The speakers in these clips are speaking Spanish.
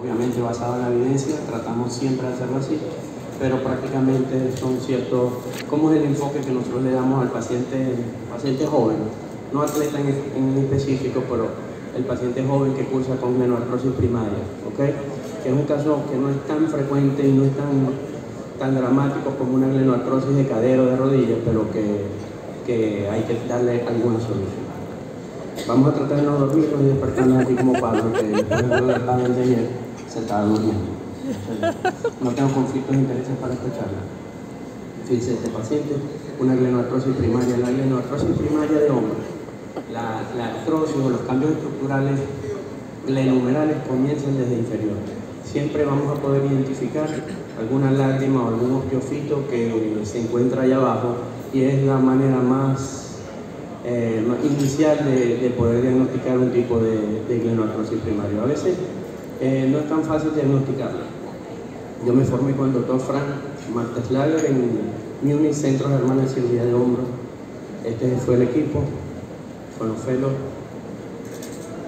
obviamente basado en la evidencia, tratamos siempre de hacerlo así, pero prácticamente son ciertos, ¿cómo es el enfoque que nosotros le damos al paciente joven? No atleta en específico, pero el paciente joven que cursa con glenoartrosis primaria, ¿ok? Que es un caso que no es tan frecuente y no es tan dramático como una glenoartrosis de cadera o de rodilla, pero que hay que darle alguna solución. Vamos a tratar de no dormirnos y despertarnos aquí como Pablo, que después de la panel de ayer se estaba durmiendo. No tengo conflictos de intereses para esta charla. Fíjense, este paciente, una glenoartrosis primaria. La glenoartrosis primaria de hombro, la artrosis o los cambios estructurales glenumerales comienzan desde inferior. Siempre vamos a poder identificar alguna lágrima o algún osteofito que se encuentra allá abajo, y es la manera más inicial de poder diagnosticar un tipo de glenoartrosis primaria. A veces no es tan fácil diagnosticarlo. Yo me formé con el doctor Frank Marteslager en Múnich, Centro Germano de Cirugía de Hombro. Este fue el equipo, con los fellows.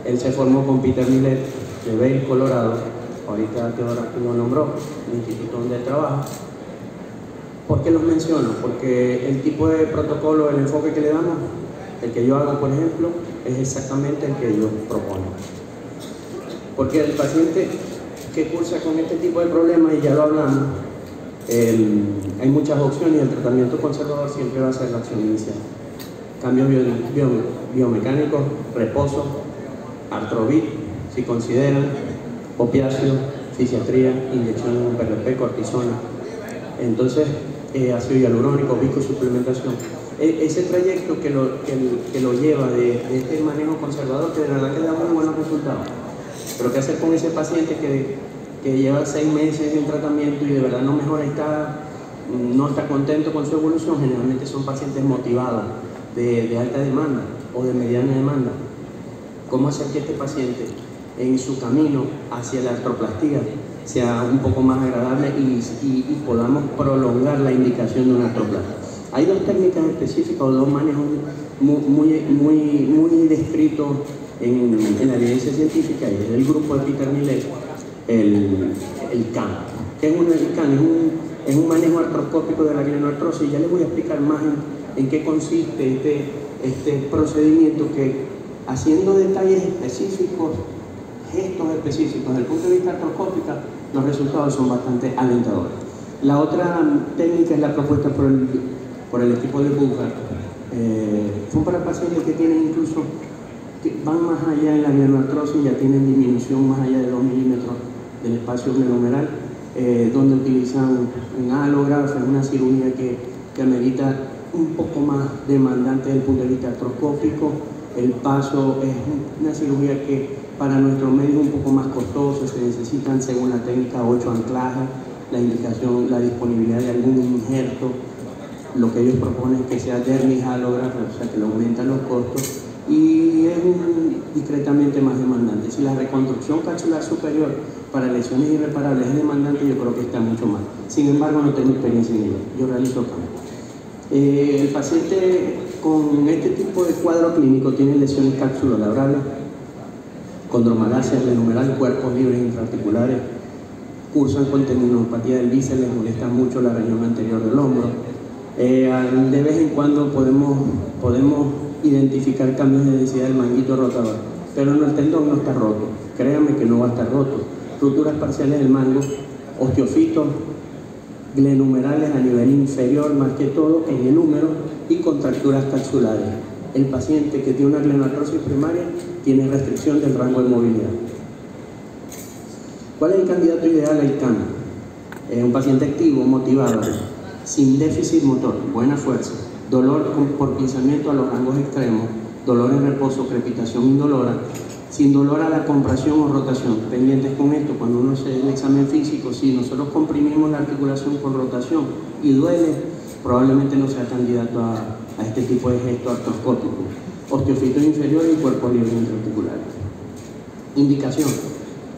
Él se formó con Peter Millet de Vail, Colorado. Ahorita Teodoro aquí lo nombró, el instituto donde él trabaja. ¿Por qué los menciono? Porque el tipo de protocolo, el enfoque que le damos, el que yo hago, por ejemplo, es exactamente el que yo propongo. Porque el paciente que cursa con este tipo de problemas, y ya lo hablamos, hay muchas opciones y el tratamiento conservador siempre va a ser la opción inicial. Cambios biomecánicos, reposo, artrovit, si consideran, opiáceo, fisiatría, inyección de un PRP, cortisona. Entonces, ácido hialurónico, viscosuplementación. Ese trayecto que lo lleva de este manejo conservador, que de verdad que da muy buenos resultados. Pero ¿qué hacer con ese paciente que lleva 6 meses en tratamiento y de verdad no mejora y no está contento con su evolución? Generalmente son pacientes motivados, de alta demanda o de mediana demanda. ¿Cómo hacer que este paciente en su camino hacia la artroplastía sea un poco más agradable y podamos prolongar la indicación de una artroplastia? Hay dos técnicas específicas o dos manejos muy descritos en la evidencia científica, y es el grupo de Peter Millet, el CAN. ¿Qué es el CAN? Es un manejo artroscópico de la glenoartrosis. Ya les voy a explicar más en qué consiste este procedimiento, que haciendo detalles específicos, gestos específicos desde el punto de vista artroscópico, los resultados son bastante alentadores. La otra técnica es la propuesta por el equipo de Buchar. Son para pacientes que tienen incluso, que van más allá en la glenoartrosis, ya tienen disminución más allá de 2 milímetros del espacio glenomeral, donde utilizan un alógrafo, una cirugía que amerita un poco más demandante desde el punto de vista artroscópico. El paso es una cirugía que para nuestro medio es un poco más costoso, se necesitan, según la técnica, 8 anclajes, la indicación, la disponibilidad de algún injerto. Lo que ellos proponen es que sea dermis alógrafo, o sea que le aumentan los costos, y es discretamente más demandante. Si la reconstrucción capsular superior para lesiones irreparables es demandante, yo creo que está mucho más. Sin embargo, no tengo experiencia en ello, yo realizo cambios. El paciente con este tipo de cuadro clínico tiene lesiones capsulolabrales, condromalacia glenumeral, cuerpos libres intraarticulares, cursan con tendinopatía del bíceps, les molesta mucho la región anterior del hombro. De vez en cuando podemos identificar cambios de densidad del manguito rotador, pero el tendón no está roto, créanme que no va a estar roto. Rupturas parciales del mango, osteofitos glenumerales a nivel inferior, más que todo en el húmero, y contracturas capsulares. El paciente que tiene una glenoartrosis primaria tiene restricción del rango de movilidad. ¿Cuál es el candidato ideal al CAN? Un paciente activo, motivado, sin déficit motor, buena fuerza, dolor por pinzamiento a los rangos extremos, dolor en reposo, crepitación indolora, sin dolor a la compresión o rotación. Pendientes con esto, cuando uno hace el examen físico, si nosotros comprimimos la articulación con rotación y duele, probablemente no sea candidato a este tipo de gesto artroscópico. Osteofitos inferiores y cuerpos libres intraarticulares. Indicación: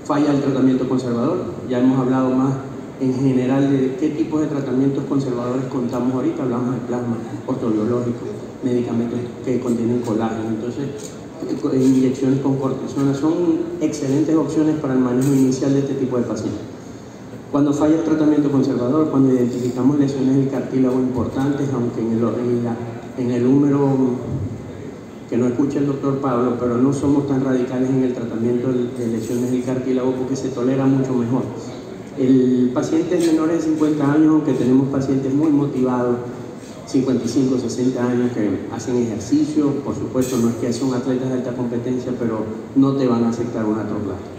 falla el tratamiento conservador. Ya hemos hablado más en general de qué tipos de tratamientos conservadores contamos ahorita. Hablamos de plasma, ortobiológico, medicamentos que contienen colágeno. Entonces, inyecciones con cortisona. Son excelentes opciones para el manejo inicial de este tipo de pacientes. Cuando falla el tratamiento conservador, cuando identificamos lesiones del cartílago importantes, aunque en el húmero, que no escuche el doctor Pablo, pero no somos tan radicales en el tratamiento de lesiones del cartílago porque se tolera mucho mejor. El paciente menor de 50 años, aunque tenemos pacientes muy motivados, 55, 60 años que hacen ejercicio, por supuesto no es que son atletas de alta competencia, pero no te van a aceptar una artroplastia.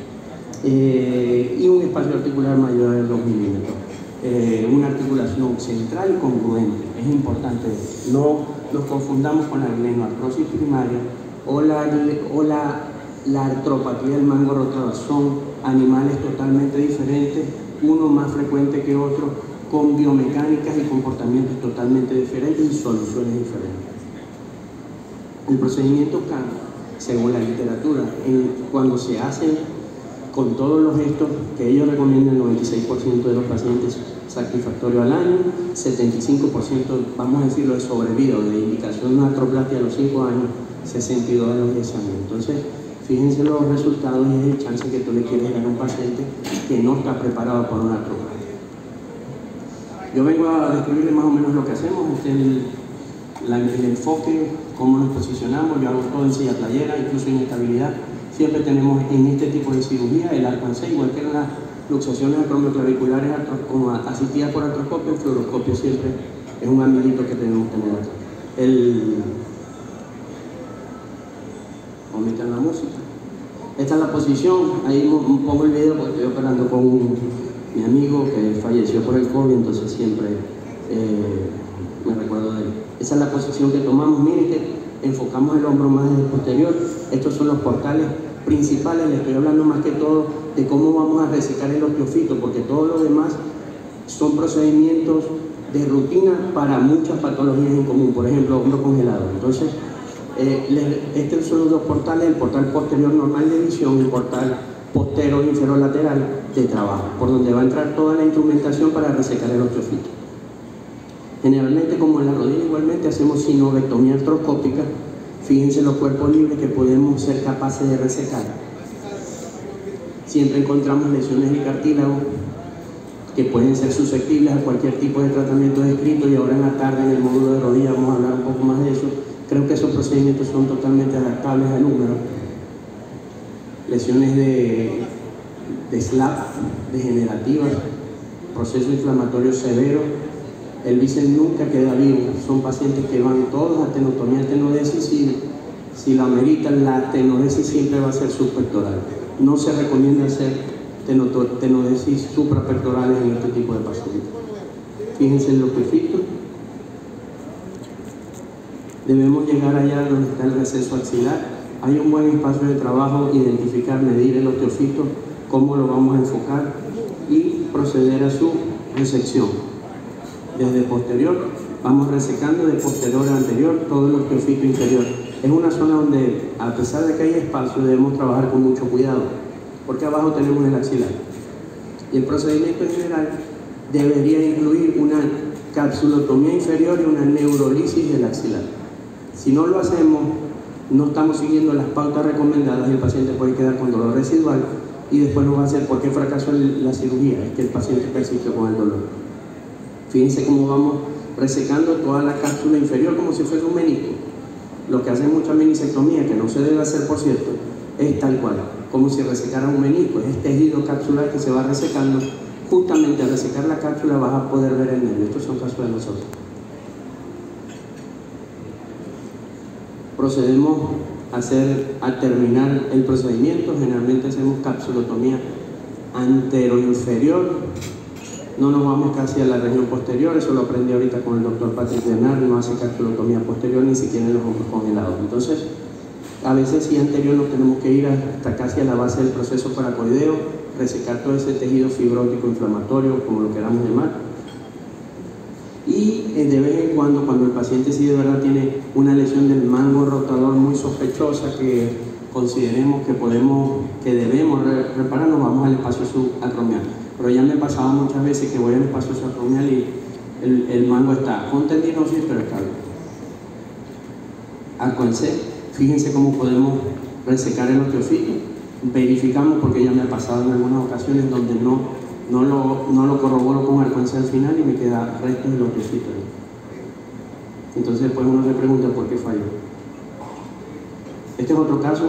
Y un espacio articular mayor de 2 milímetros. Una articulación central congruente, es importante. No nos confundamos con la glenoartrosis primaria o la artropatía del mango rotador. Son animales totalmente diferentes, uno más frecuente que otro, con biomecánicas y comportamientos totalmente diferentes y soluciones diferentes. El procedimiento CAM, según la literatura, cuando se hacen con todos los gestos que ellos recomiendan, el 96% de los pacientes satisfactorio al año, 75%, vamos a decirlo, de sobrevida o de indicación de una artroplastia a los 5 años, 62 a los 10 años. Entonces, fíjense los resultados y es el chance que tú le quieres dar a un paciente que no está preparado para una artroplastia. Yo vengo a describirle más o menos lo que hacemos, el enfoque, cómo nos posicionamos. Yo hago todo en silla playera, incluso en estabilidad. Siempre tenemos en este tipo de cirugía el arco en C, igual que en las luxaciones acromioclaviculares asistidas por artroscopio. El fluoroscopio siempre es un amiguito que tenemos que tener acá. Omitan la música. Esta es la posición, ahí pongo el video porque estoy operando con mi amigo que falleció por el COVID, entonces siempre me recuerdo de él. Esa es la posición que tomamos. Miren que enfocamos el hombro más desde el posterior. Estos son los portales principales. Les estoy hablando más que todo de cómo vamos a resecar el osteofito, porque todo lo demás son procedimientos de rutina para muchas patologías en común, por ejemplo, hombro congelado. Entonces, estos son los dos portales: el portal posterior normal de visión y el portal posterior inferior lateral de trabajo, por donde va a entrar toda la instrumentación para resecar el osteofito. Generalmente, como en la rodilla, igualmente hacemos sinovectomía artroscópica. Fíjense los cuerpos libres que podemos ser capaces de resecar. Siempre encontramos lesiones del cartílago que pueden ser susceptibles a cualquier tipo de tratamiento descrito, y ahora en la tarde en el módulo de rodilla vamos a hablar un poco más de eso. Creo que esos procedimientos son totalmente adaptables al húmero. Lesiones de SLAP degenerativas, proceso inflamatorio severo. El bíceps nunca queda vivo. Son pacientes que van todos a tenotomía, tenodesis, y si la ameritan, la tenodesis siempre va a ser subpectoral. No se recomienda hacer tenodesis suprapectorales en este tipo de pacientes. Fíjense en los osteofitos. Debemos llegar allá donde está el receso axilar. Hay un buen espacio de trabajo: identificar, medir el osteofito, cómo lo vamos a enfocar y proceder a su resección. Desde posterior vamos resecando de posterior a anterior todo el osteofito inferior. Es una zona donde, a pesar de que hay espacio, debemos trabajar con mucho cuidado, porque abajo tenemos el axilar. Y el procedimiento en general debería incluir una capsulotomía inferior y una neurolisis del axilar. Si no lo hacemos, no estamos siguiendo las pautas recomendadas y el paciente puede quedar con dolor residual y después nos va a hacer por qué fracasó la cirugía. Es que el paciente persistió con el dolor. Fíjense cómo vamos resecando toda la cápsula inferior como si fuese un menisco. Lo que hacen mucha menisectomía, que no se debe hacer por cierto, es tal cual, como si resecara un menisco. Es tejido capsular que se va resecando. Justamente al resecar la cápsula vas a poder ver el nervio. Estos son casos de nosotros. Procedemos a terminar el procedimiento. Generalmente hacemos capsulotomía anteroinferior. No nos vamos casi a la región posterior. Eso lo aprendí ahorita con el doctor Patrick Bernard. No hace capsulotomía posterior ni siquiera en los hombros congelados. Entonces, a veces sí anterior nos tenemos que ir hasta casi a la base del proceso paracoideo, resecar todo ese tejido fibrótico inflamatorio, como lo queramos llamar. Y de vez en cuando el paciente sí de verdad tiene una lesión del mango rotador muy sospechosa, que consideremos que debemos reparar, nos vamos al espacio subacromial. Pero ya me pasaba muchas veces que voy al espacio subacromial y el mango está con tendinosis pero está bien. Arco en C, Fíjense cómo podemos resecar el osteofito. Verificamos, porque ya me ha pasado en algunas ocasiones donde no lo corroboro con arcuencia al final y me queda restos del osteofito. Entonces después uno se pregunta por qué falló. Este es otro caso.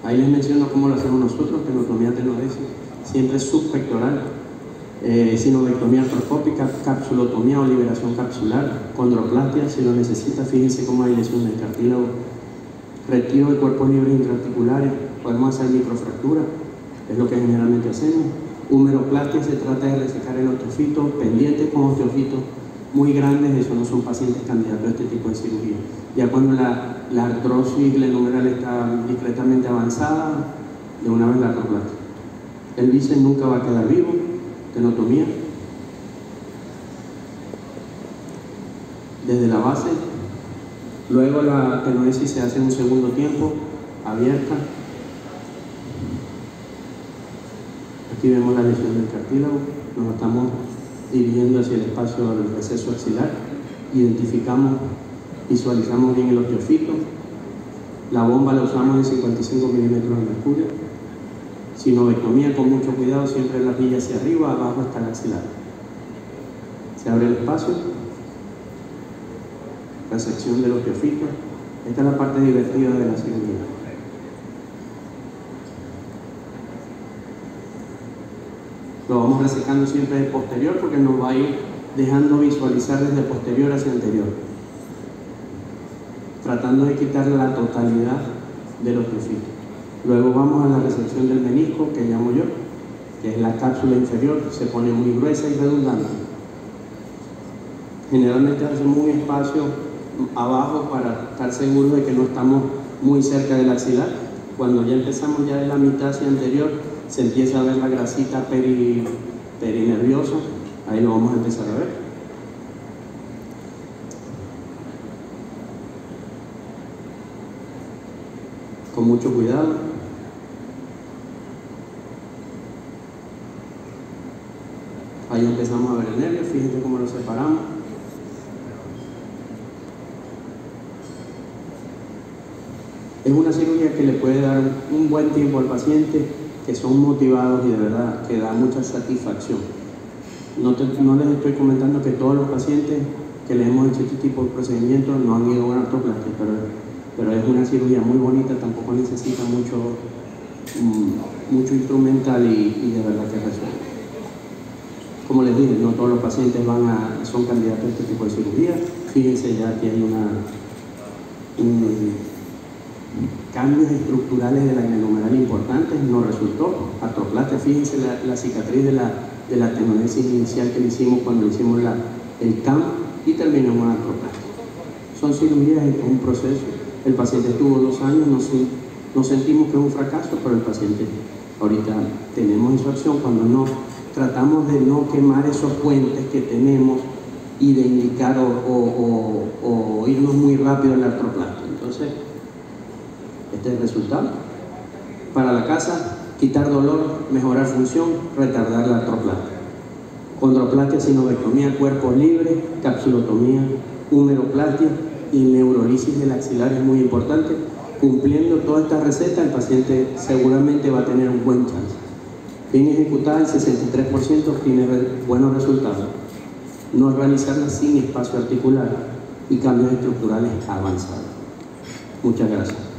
Ahí les menciono cómo lo hacemos nosotros, tenotomía tenodesis, siempre subpectoral, sinovectomía artroscópica, capsulotomía o liberación capsular, condroplastia si lo necesita. Fíjense cómo hay lesión del cartílago, retiro de cuerpos libres intraarticulares, podemos hacer microfractura, es lo que generalmente hacemos. Humeroplastia, se trata de resecar el osteofito, pendientes con osteofitos muy grandes, eso no son pacientes candidatos a este tipo de cirugía. Ya cuando la artrosis glenomerular está discretamente avanzada, de una vez la artroplastia. El bíceps nunca va a quedar vivo, tenotomía. Desde la base, luego la tenodesis se hace en un segundo tiempo, abierta. Aquí vemos la lesión del cartílago, nos estamos dirigiendo hacia el espacio del receso axilar, identificamos, visualizamos bien el osteofito, la bomba la usamos en 55 milímetros de mercurio, sinovectomía con mucho cuidado, siempre la rilla hacia arriba, abajo está el axilar. Se abre el espacio, resección del osteofito, esta es la parte divertida de la cirugía. Lo vamos resecando siempre de posterior porque nos va a ir dejando visualizar desde posterior hacia anterior, tratando de quitar la totalidad del osteofito. Luego vamos a la resección del menisco, que llamo yo, que es la cápsula inferior, se pone muy gruesa y redundante. Generalmente hacemos un espacio abajo para estar seguros de que no estamos muy cerca del axilar. Cuando ya empezamos ya de la mitad hacia anterior, se empieza a ver la grasita perinerviosa, ahí lo vamos a empezar a ver. Con mucho cuidado. Ahí empezamos a ver el nervio, fíjense cómo lo separamos. Es una cirugía que le puede dar un buen tiempo al paciente, que son motivados y de verdad que da mucha satisfacción. No les estoy comentando que todos los pacientes que le hemos hecho este tipo de procedimientos no han ido a una artroplastia, pero es una cirugía muy bonita, tampoco necesita mucho instrumental y de verdad que resuelve. Como les dije, no todos los pacientes son candidatos a este tipo de cirugía. Fíjense ya que hay cambios estructurales de la glenomerular importantes, no resultó. Artroplastia, fíjense la cicatriz de la tenodesis inicial que le hicimos cuando le hicimos el CAM y terminamos en artroplastia. Son cirugías, es un proceso. El paciente estuvo 2 años, no sentimos que es un fracaso, pero el paciente ahorita tenemos esa opción cuando tratamos de no quemar esos puentes que tenemos y de indicar o irnos muy rápido en la artroplastia. Entonces, este es el resultado. Para la casa, quitar dolor, mejorar función, retardar la artroplastia. Condroplastia, sinovectomía, cuerpos libres, capsulotomía, humeroplastia y neurolisis del axilar es muy importante. Cumpliendo toda esta receta, el paciente seguramente va a tener un buen chance. Bien ejecutada, el 63% tiene buenos resultados. No realizarla sin espacio articular y cambios estructurales avanzados. Muchas gracias.